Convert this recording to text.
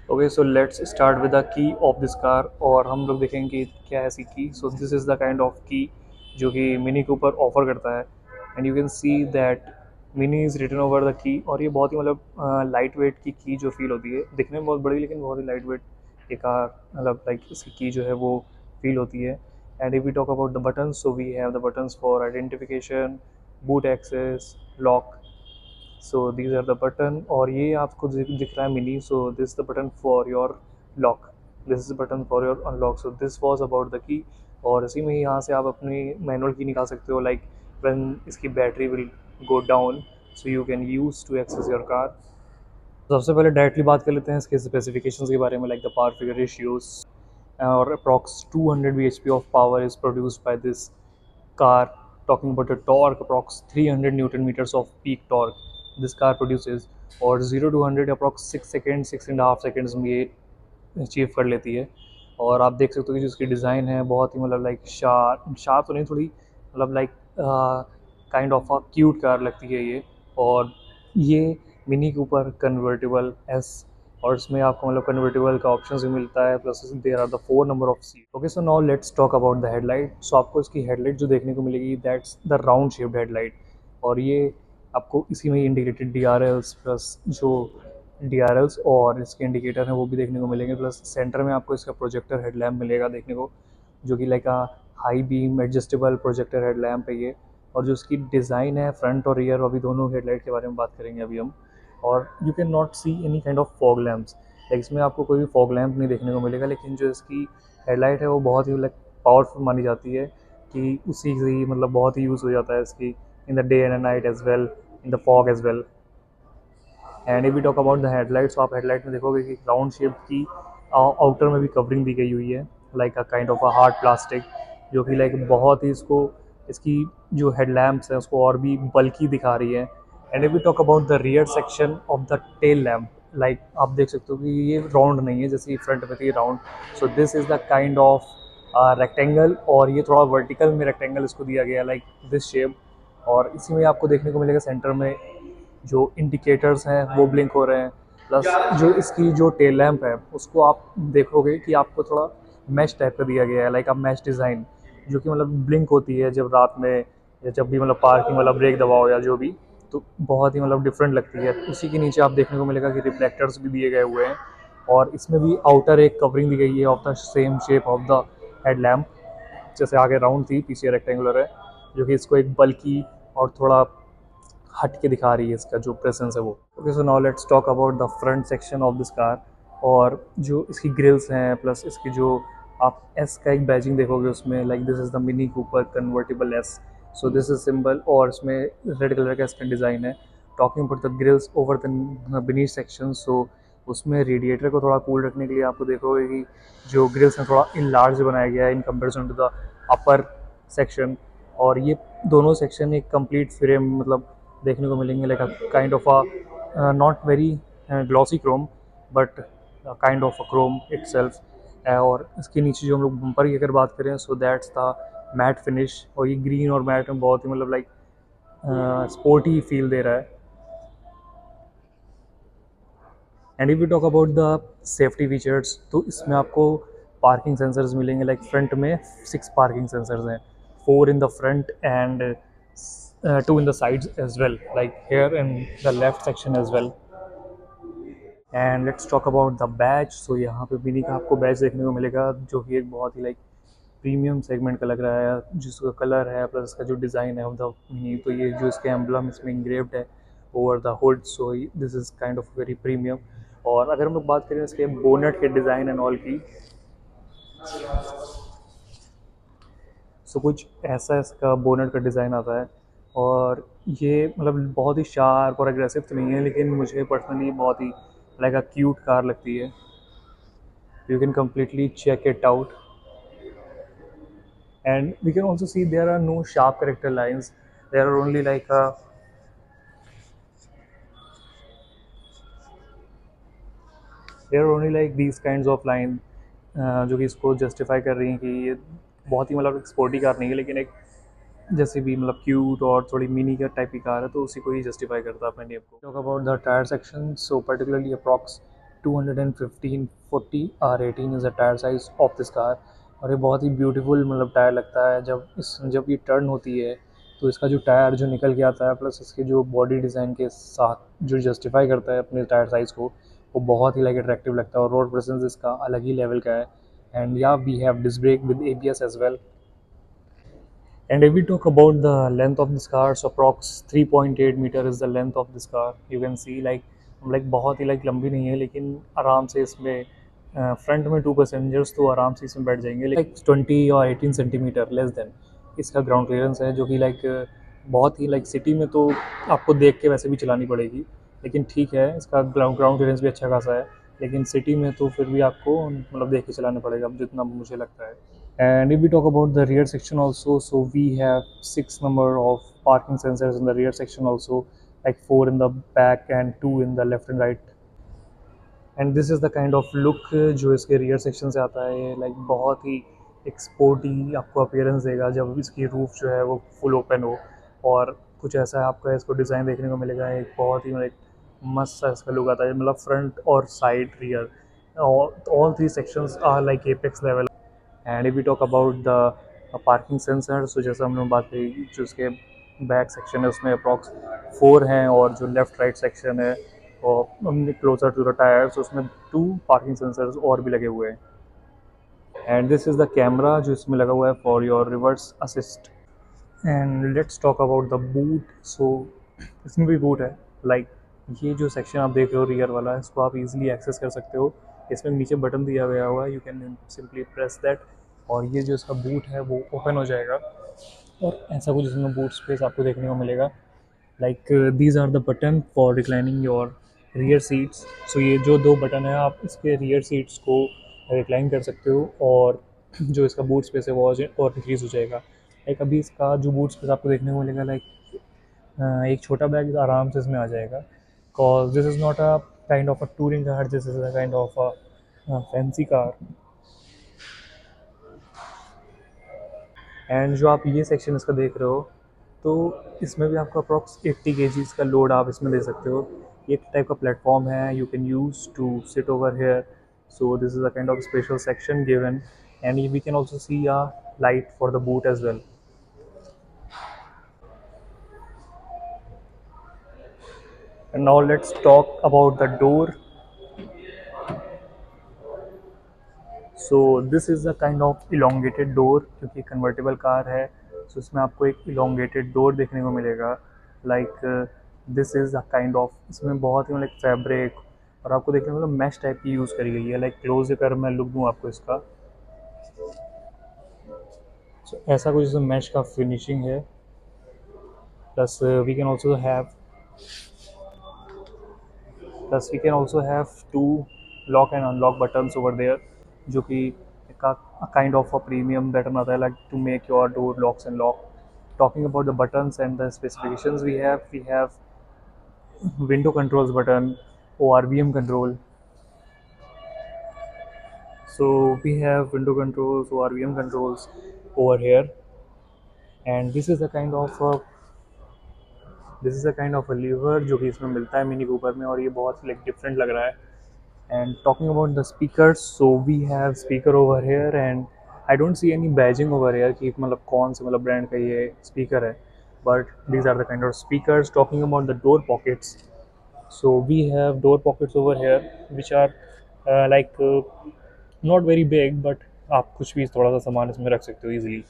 Okay, so let's start with the key of this car, और हम लोग देखेंगे कि क्या है इसकी key. So this is the kind of key जो कि मिनी कूपर ऑफर करता है। And you can see that Mini is written over the key, और ये बहुत ही मतलब लाइट वेट की जो फील होती है, दिखने में बहुत बड़ी लेकिन बहुत ही लाइट वेट एक कार मतलब लाइक इसकी की जो है वो फील होती है। And if we talk about the button, so we have the buttons for identification, boot access, lock. So these are the button, और ये आपको दिख रहा है Mini, so this the button for your lock, this is button for your unlock. So this was about the key. और इसी में ही यहाँ से आप अपनी मैनुअल की निकाल सकते हो, लाइक व्हेन इसकी battery will go down, so you can use to access your car. सबसे पहले डायरेक्टली बात कर लेते हैं इसके स्पेसिफिकेशंस के बारे में, like the power figure ratios, और approx 200 bhp of power is produced by this car. Talking about the torque, approx 300 newton meters of peak torque this car produces, और 0 to 100 अप्रॉक्स 6 सेकेंड 6.5 सेकेंड्स में ये achieve कर लेती है। और आप देख सकते हो कि जो इसकी डिज़ाइन है बहुत ही मतलब लाइक शार्प शार्प तो नहीं, थोड़ी मतलब like kind of a cute car लगती है ये। और ये मिनी कूपर कन्वर्टेबल एस, और इसमें आपको मतलब कन्वर्टेबल का ऑप्शन भी मिलता है, plus there are the 4 number of seat. Okay, so now let's talk about the headlight. So आपको इसकी हेडलाइट जो देखने को मिलेगी, that's the round shaped headlight, और ये आपको इसी में indicated DRLs plus जो डी आर एल्स और इसके इंडिकेटर हैं वो भी देखने को मिलेंगे, प्लस सेंटर में आपको इसका प्रोजेक्टर हेडलैम्प मिलेगा देखने को, जो कि like high beam adjustable projector headlamp है ये। और जो इसकी डिज़ाइन है फ्रंट और रियर, अभी दोनों हेडलाइट के बारे में बात करेंगे अभी हम। और you can not see any kind of fog lamps, like इसमें आपको कोई भी फॉग लैम्प नहीं देखने को मिलेगा, लेकिन जो इसकी हेडलाइट है वो बहुत ही लाइक पावरफुल मानी जाती है, कि उसी से ही मतलब बहुत ही यूज़ हो जाता है इसकी in the day and night as well, in the fog as well. And if we talk about the headlights, तो आप हेडलाइट में देखोगे कि राउंड शेप की आउटर में भी कवरिंग दी गई हुई है, like a kind of a hard plastic, जो कि लाइक बहुत ही इसको इसकी जो हेडलैम्प्स है उसको और भी बल्की दिखा रही है। And if we talk about the rear section of the tail lamp, like आप देख सकते हो कि ये राउंड नहीं है जैसे फ्रंट में थी round. So this is the kind of rectangle, और ये थोड़ा वर्टिकल में रेक्टेंगल इसको दिया गया है, लाइक दिस शेप। और इसी में आपको देखने को मिलेगा सेंटर में जो इंडिकेटर्स हैं वो ब्लिंक हो रहे हैं, प्लस जो इसकी जो टेल लैम्प है उसको आप देखोगे कि आपको थोड़ा मैश टाइप का दिया गया है, लाइक आप मैश डिज़ाइन, जो कि मतलब ब्लिंक होती है जब रात में या जब भी मतलब पार्किंग वाला ब्रेक दबाओ या जो भी, तो बहुत ही मतलब डिफरेंट लगती है। उसी के नीचे आप देखने को मिलेगा कि रिफ्लेक्टर्स भी दिए गए हुए हैं, और इसमें भी आउटर एक कवरिंग दी गई है of the same shape of the head lamp, जैसे आगे राउंड थी पीछे रेक्टेंगुलर है, जो कि इसको एक बल्कि और थोड़ा हट के दिखा रही है इसका जो प्रेजेंस है वो। Okay, so now let's talk about the front section of this car, और जो इसकी ग्रिल्स हैं प्लस इसकी जो आप एस का एक बैजिंग देखोगे उसमें, like this is the Mini Cooper convertible S, so this is symbol, और इसमें रेड कलर का इसका डिज़ाइन है। Talking about the grills over the beneath section, so उसमें रेडिएटर को थोड़ा कूल रखने के लिए आपको देखोगे कि जो ग्रिल्स हैं थोड़ा इन लार्ज बनाया गया है in comparison to the upper section. और ये दोनों सेक्शन एक कंप्लीट फ्रेम मतलब देखने को मिलेंगे, like a kind of a not very glossy Chrome, but kind of a Chrome itself. और इसके नीचे जो हम लोग बम्पर की अगर बात करें, so that's the matte finish, और ये ग्रीन और मैट में बहुत ही मतलब लाइक स्पोर्टी फील दे रहा है। And if you talk about the safety features, तो इसमें आपको पार्किंग सेंसर्स मिलेंगे, लाइक फ्रंट में 6 पार्किंग सेंसर्स हैं, 4 in the front and 2 in the sides as well, like here in the left section as well. And let's talk about the badge. So यहाँ पे mini का आपको batch देखने को मिलेगा, जो कि एक बहुत ही लाइक प्रीमियम सेगमेंट का लग रहा है, जिसका कलर है प्लस इसका जो डिज़ाइन है ऑफ द मिनी, तो ये जो इसके एम्बलम इसमें इंग्रेव्ड है over the hood, so this is kind of very premium. और अगर हम लोग बात करें इसके बोनेट के डिज़ाइन एंड ऑल की, सो कुछ ऐसा इसका बोनेट का डिज़ाइन आता है। और ये मतलब बहुत ही शार्प और एग्रेसिव तो नहीं है, लेकिन मुझे पर्सनली बहुत ही लाइक अ क्यूट कार लगती है। You can completely check it out, and we can also see there are no sharp character lines, there are only like these kinds of line, जो कि इसको जस्टिफाई कर रही हैं कि ये बहुत ही मतलब स्पोर्टी कार नहीं है, लेकिन एक जैसे भी मतलब क्यूट और थोड़ी मिनी का टाइप की कार है, तो उसी को ही जस्टिफाई करता है अपने नेम को। Talk about the tyre section, so particularly approx 215 40 R18 is the tyre size of this car. और ये बहुत ही ब्यूटीफुल मतलब टायर लगता है जब ये टर्न होती है, तो इसका जो टायर जो निकल के आता है प्लस इसके जो बॉडी डिज़ाइन के साथ जो जस्टिफाई करता है अपने टायर साइज़ को, वो बहुत ही लाइक अट्रैक्टिव लगता है और रोड प्रेजेंस इसका अलग ही लेवल का है। एंड या we have disc brake with ABS as well. And if we talk about the length of this car, so approx 3.8 meter is the length of this car. You can see like बहुत ही like लंबी नहीं है, लेकिन आराम से इसमें front में 2 passengers तो आराम से इसमें बैठ जाएंगे। लाइक 20 और 18 सेंटीमीटर लेस देन इसका ग्राउंड क्लियरेंस है, जो कि लाइक बहुत ही लाइक सिटी में तो आपको देख के वैसे भी चलानी पड़ेगी, लेकिन ठीक है इसका ग्राउंड क्लियरेंस भी अच्छा खासा है। लेकिन सिटी में तो फिर भी आपको मतलब देख के चलाना पड़ेगा जितना मुझे लगता है। And if we talk about the rear section also, so we have 6 number of parking sensors in the rear section also, like 4 in the back and 2 in the left and right. And this is the kind of look जो इसके rear section से आता है। Like बहुत ही एक sporty आपको appearance देगा जब इसकी रूफ जो है वो फुल ओपन हो। और कुछ ऐसा है आपका इसको डिज़ाइन देखने को मिलेगा, एक बहुत ही लाइक मस्त सा इसका लुक आता है, मतलब फ्रंट और side rear all three sections are like apex level. And if we talk about the parking sensor, so जैसा हमने बात करी, जो उसके बैक सेक्शन है उसमें अप्रॉक्स 4 हैं, और जो लेफ्ट राइट सेक्शन है और क्लोजर टू द टायर्स उसमें 2 पार्किंग सेंसर्स और भी लगे हुए हैं। And this is the camera जो इसमें लगा हुआ है for your reverse assist. And let's talk about the boot. So इसमें भी बूट है। लाइक ये जो सेक्शन आप देख रहे हो रियर वाला, इसको आप इजीली एक्सेस कर सकते हो। इसमें नीचे बटन दिया गया हुआ है, you can simply press that, और ये जो इसका बूट है वो ओपन हो जाएगा और ऐसा कुछ इसमें बूट स्पेस आपको देखने को मिलेगा। Like these are the button for reclining your rear seats. So ये जो 2 बटन है, आप इसके रियर सीट्स को रिक्लाइन कर सकते हो और जो इसका बूट स्पेस है वो और इंक्रीज़ हो जाएगा। लाइक अभी इसका जो बूट स्पेस आपको देखने को मिलेगा, लाइक एक छोटा बैग आराम से इसमें आ जाएगा। Cause this is not a kind of a touring car, this is a kind of a fancy car. And जो आप ये सेक्शन इसका देख रहे हो, तो इसमें भी आपको अप्रॉक्स 80 kgs का लोड आप इसमें दे सकते हो। ये एक टाइप का प्लेटफॉर्म है, you can use to sit over here. So this is a kind of special section given, and we can also see a light for the boot as well. And now let's talk about the door. So this is a kind of elongated door, क्योंकि convertible car है, सो इसमें आपको एक elongated door देखने को मिलेगा। Like this is a kind of, इसमें बहुत ही लाइक फैब्रिक और आपको देखने को मतलब मैश टाइप की यूज़ करी गई है। लाइक क्लोज अगर मैं लुक दूँ आपको इसका, so, ऐसा कुछ इसमें मैश का फिनिशिंग है। Plus we can also have plus we can also have 2 lock and unlock buttons over there, जो कि का kind of a premium button आता है, like to make your door locks and lock. Talking about the buttons and the specifications, we have window controls button, ORVM control. So we have window controls, ORVM controls over here, and this is a kind of a lever जो कि इसमें मिलता है mini Cooper में, और ये बहुत like different लग रहा है। And talking about the speakers, so we have speaker over here, and I don't see any badging over here कि मतलब कौन से मतलब ब्रांड का ये speaker है, but these are the kind of speakers. Talking about the door pockets, so we have door pockets over here which are like not very big, but आप कुछ भी थोड़ा सा सामान इसमें रख सकते हो easily.